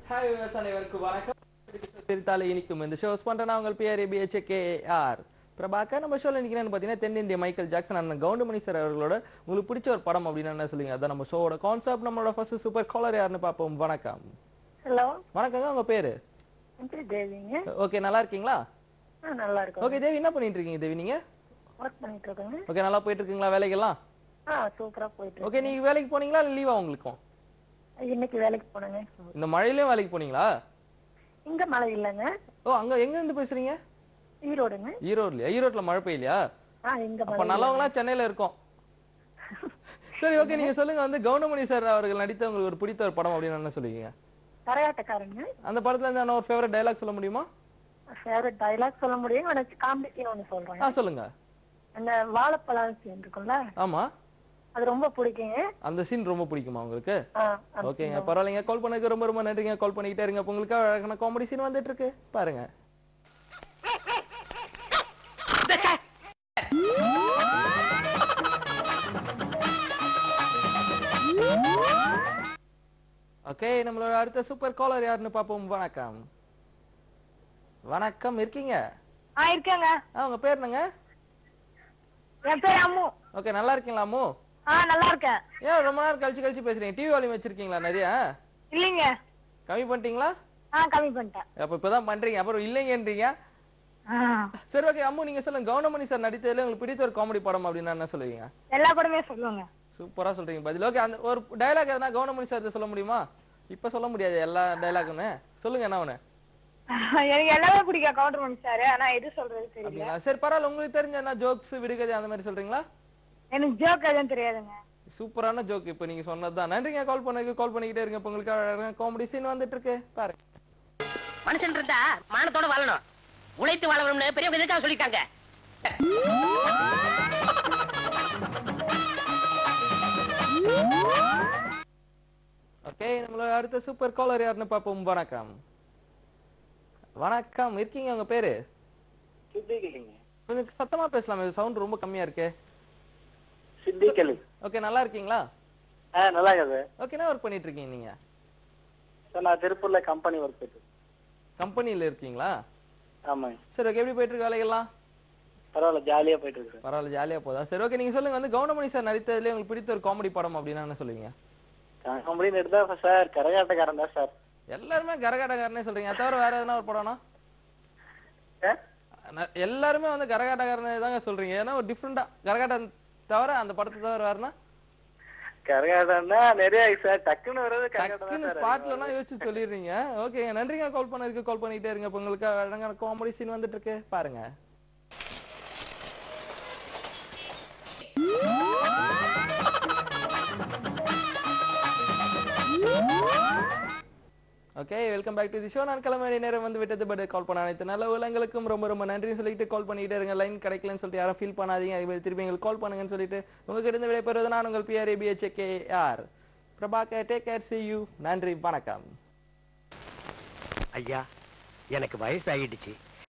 Hi அனைவருக்கும் வணக்கம். திருத்தாலை இனிக்கும் இந்த ஷோஸ் பண்றேன் உங்கள் PRABHKAR பிரபாகர். நம்ம ஷோல இன்னைக்கு என்ன பார்த்தீங்கன்னா தென்னிந்திய மைக்கேல் ஜாக்சன் அண்ணன் கவுண்டமணி சார் அவர்களோட உங்களுக்கு பிடிச்ச ஒரு படம் அப்படின்னு என்ன சொல்லுங்க. அதான் நம்ம ஷோவோட கான்செப்ட். நம்மளோட ஃபர்ஸ்ட் சூப்பர் காலர் யாருன்னு பார்ப்போம். வணக்கம். ஹலோ. வணக்கங்க. உங்க பேரு? தேவிங்க. ஓகே, நல்லா இருக்கீங்களா? நல்லா இருக்கேன். ஓகே தேவி, என்ன பண்ணிட்டு இருக்கீங்க தேவி? நீங்க வொர்க் பண்ணிட்டு இருக்கேன். ஓகே, நல்லா போயிட்டு இருக்கீங்களா வேலைக்கெல்லாம்? சூப்பரா போயிட்டு இருக்கு. ஓகே, நீங்க வேலைக்கு போனீங்களா இல்ல லீவா உங்களுக்கும்? இன்னைக்கு வேலைக்கு போனேங்க. இந்த மழையிலயும் வேலைக்கு போனீங்களா? இங்க மழை இல்லங்க. ஓ, அங்க எங்க இருந்து பேசுறீங்க? ஈரோடுங்க. ஈரோட்லயா? ஈரோட்ல மழை பெய்யலையா? இங்க அப்ப நல்லவங்களா சென்னையில இருக்கோம். சரி, ஓகே, நீங்க சொல்லுங்க வந்து கவுண்டமணி சார் அவர்கள் நடித்த உங்களுக்கு ஒரு பிடித்த ஒரு படம் அப்படின்னு என்ன சொல்லுவீங்க? கரகாட்டக்காரங்க. அந்த படத்துல இருந்து ஒரு ஃபேவரட் டயலாக் சொல்ல முடியுமா? ஃபேவரட் டயலாக் சொல்ல முடியும். எனக்கு காமெடி சீன் ஒன்னு சொல்றேன். சொல்லுங்க. அந்த வாழைப்பழம் சீன் இருக்குல்ல, ஆமா, அது ரொம்ப பிடிக்குங்க. அந்த சீன் ரொம்ப பிடிக்குமா உங்களுக்கு? ஓகேங்க, பரவாயில்லைங்க. கால் பண்ணதுக்கு ரொம்ப ரொம்ப நன்றிங்க. கால் பண்ணிக்கிட்டே இருங்க. உங்களுக்கு அழகான காமெடி சீன் வந்துட்டு இருக்கு, பாருங்க. ஓகே, நம்மளோட அடுத்த சூப்பர் காலர் யாருன்னு பாப்போம். வணக்கம். வணக்கம், இருக்கீங்க? இருக்கேங்க. உங்க பேர் என்னங்க? என் பேர் அம்மு. ஓகே, நல்லா இருக்கீங்களா அம்மு? நல்லா இருக்கேன். ஏன் ரொம்ப நேரம் கழிச்சு பேசுறீங்க? டிவி வால்யூம் வச்சிருக்கீங்களா நிறைய? இல்லைங்க. கம்மி பண்ணிட்டீங்களா? கம்மி பண்ணிட்டேன். அப்ப இப்பதான் பண்றீங்க, அப்புறம் இல்லைங்கன்றீங்க. சரி, ஓகே அம்மு, நீங்க சொல்லுங்க கவுண்டமணி சார் நடித்ததுல உங்களுக்கு பிடித்த ஒரு காமெடி படம் அப்படின்னா என்ன சொல்லுவீங்க? எல்லா படமே சொல்லுவாங்க. சூப்பரா சொல்றீங்க பதில். ஓகே, அந்த ஒரு டயலாக் எதனா கவுண்டமணி சார் சொல்ல முடியுமா? இப்ப சொல்ல முடியாது எல்லா டயலாக்குன்னு. சொல்லுங்க என்ன ஒண்ணு. எனக்கு எல்லாமே பிடிக்கும் கவுண்டமணி சார், ஆனா எது சொல்றது தெரியல. சரி, பரவாயில்ல. உங்களுக்கு தெரிஞ்ச என்ன ஜோக்ஸ் விடுகதை அந்த மாதிரி சொல்றீங்களா? எனக்கு ஜோக் எதுவும் தெரியாதுங்க. சூப்பரான ஜோக் இப்ப நீங்க சொன்னதுதான். நன்றிங்க. கால் பண்ணதுக்கு. கால் பண்ணிக்கிட்டே இருங்க. உங்களுக்கு காமெடி சீன் வந்துட்டு இருக்கு, பாருங்க. மனுஷன் இருந்தா மானத்தோட வாழணும், உழைத்து வாழணும்னு பெரியவங்க எதுக்காக சொல்லிட்டாங்க. ஓகே, நம்மளோட அடுத்த சூப்பர் காலர் யாருன்னு பாப்போம். வணக்கம். வணக்கம், இருக்கீங்க? உங்க பேரு? கொஞ்சம் சத்தமா பேசலாமே, சவுண்ட் ரொம்ப கம்மியா இருக்கே. ஓகே, நல்லா இருக்கீங்களா? நல்லா இருக்குது. ஓகே, என்ன ஒர்க் பண்ணிட்டு இருக்கீங்க நீங்க? நான் திருப்பூர்ல கம்பெனி ஒர்க் பண்ணிட்டு. கம்பெனில இருக்கீங்களா? ஆமாங்க. சரி, ஓகே. எப்படி போயிட்டு இருக்கு வேலைகள்லாம்? பரவாயில்ல, ஜாலியா போயிட்டு இருக்கு. பரவாயில்ல, ஜாலியா போதா? சரி, ஓகே. நீங்க சொல்லுங்க வந்து கவுண்டமணி சார் நடித்ததுல உங்களுக்கு பிடித்த ஒரு காமெடி படம் அப்படின்னா என்ன சொல்லுவீங்க? காமெடின்னு எடுத்தா சார் கரகாட்டக்காரன் தான் சார். எல்லாருமே கரகாட்டக்காரனே சொல்றீங்க, தவிர வேற எதனா ஒரு படம்னா? எல்லாருமே வந்து கரகாட்டக்காரனே தாங்க சொல்றீங்க. ஏன்னா ஒரு டிஃப்ரெண்டா கரகாட்டம் தவிர அந்த படத்தை தவிர வேறனா? கரகாட்டம்னா நிறைய சார், டக்குன்னு வர்றது கரகாட்டம் ஸ்பாட்லனா யோசிச்சு சொல்லிடுறீங்க. ஓகேங்க, நன்றிங்க. கால் பண்ணதுக்கு. கால் பண்ணிட்டே இருங்க. இப்போ உங்களுக்கு அழகான காமெடி சீன் வந்துட்டு இருக்கு, பாருங்க. Okay, welcome back to the show. நான் கிளம்ப வேண்டிய நேரம் வந்து விட்டது. பட் கால் பண்ண அனைத்து நல்ல உள்ளங்களுக்கும் ரொம்ப ரொம்ப நன்றின்னு சொல்லிட்டு கால் பண்ணிட்டே இருங்க. லைன் கிடைக்கலன்னு சொல்லிட்டு யாரும் ஃபீல் பண்ணாதீங்க. அதே திருப்பி எங்களுக்கு கால் பண்ணுங்கன்னு சொல்லிட்டு உங்ககிட்ட இருந்து விடைபெறுவது நான் உங்கள் PRABHKAR Prabhakar. Take care, see you. நன்றி, வணக்கம். ஐயா, எனக்கு வயசு ஆகிடுச்சு.